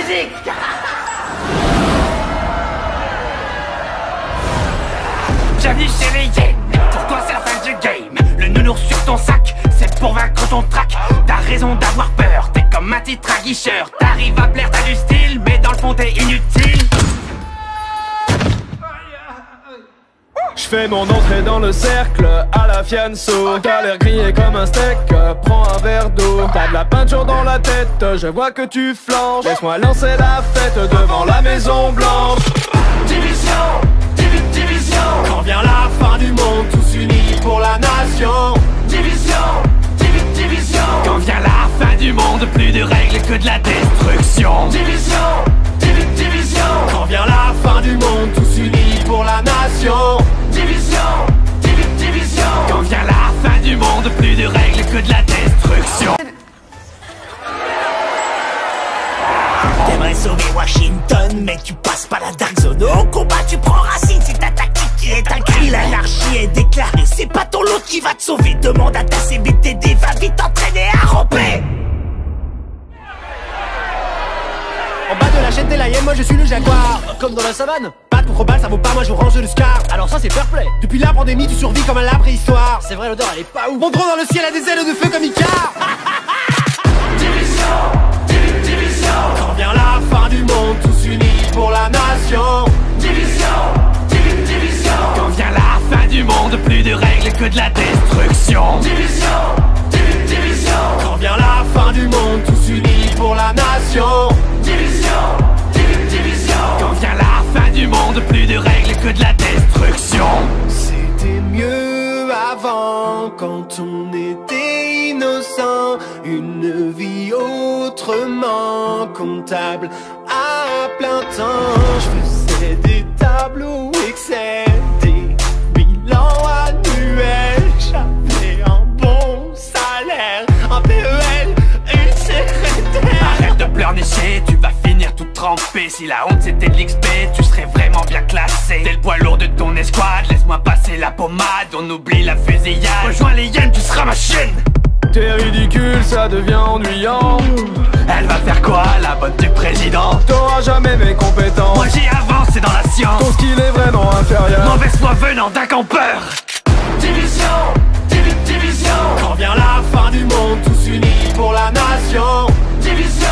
musique. Bienvenue chez les Yens. Pour toi c'est la fin du game. Le nounours sur ton sac, c'est pour vaincre ton trac. T'as raison d'avoir peur, t'es comme un titre à guicheur. T'arrives à plaire, t'as du style, mais dans le fond t'es inutile. J'fais mon entrée dans le cercle à la fianso. T'as l'air grillé comme un steak, prends un verre d'eau. T'as de la peinture dans la tête, je vois que tu flanches. Laisse-moi lancer la fête devant la Maison Blanche. Division, division. Quand vient la fin du monde, tous unis pour la nation. Division, division. Quand vient la fin du monde, plus de règles que de la destruction. Division, division. Quand vient la fin du monde, tous unis pour la nation. Division, division. Quand vient la fin du monde, plus de règles que de la destruction. T'aimerais sauver Washington, mais tu passes pas la Dark Zone. Au combat, tu prends racine, c'est ta tactique qui est un cri. L'anarchie est déclarée, c'est pas ton lot qui va te sauver. Demande à ta CBTD, va vite t'entraîner à ramper. En bas de la chaîne, t'es la hyène, moi je suis le jaguar. Comme dans la savane, batte contre balle, ça vaut pas, moi je range le scar. Alors ça c'est fair play. Depuis la pandémie, tu survis comme à la préhistoire. C'est vrai, l'odeur elle est pas ouf. Mon drone dans le ciel a des ailes de feu comme Icar. Division, division. Quand vient la fin du monde, tous unis pour la nation. Division, division. Quand vient la fin du monde, plus de règles que de la destruction. Division, division. Quand vient la fin du monde, tous unis pour la nation. Division, division. Quand vient la fin du monde, plus de règles que de la destruction. C'était mieux avant, quand on était innocent. Une vie autrement comptable à plein temps. Je faisais des tableaux Excel, des bilans annuels. J'avais un bon salaire, un PEL, une secrétaire. Arrête de pleurnicher, tu vas finir tout trempé. Si la honte c'était de l'XP, tu serais vraiment bien classé. T'es le poids lourd de ton escouade, laisse-moi passer la pommade. On oublie la fusillade, rejoins les hyènes, tu seras ma chienne. T'es ridicule, ça devient ennuyant. Elle va faire quoi, la bonne du président? T'auras jamais mes compétences. Moi j'y avance, c'est dans la science. Ton skill est vraiment inférieur. Mauvaise foi venant d'un campeur. Division, division. Quand vient la fin du monde, tous unis pour la nation. Division,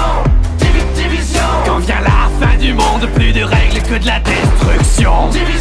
division. Quand vient la fin du monde, plus de règles que de la destruction. Division.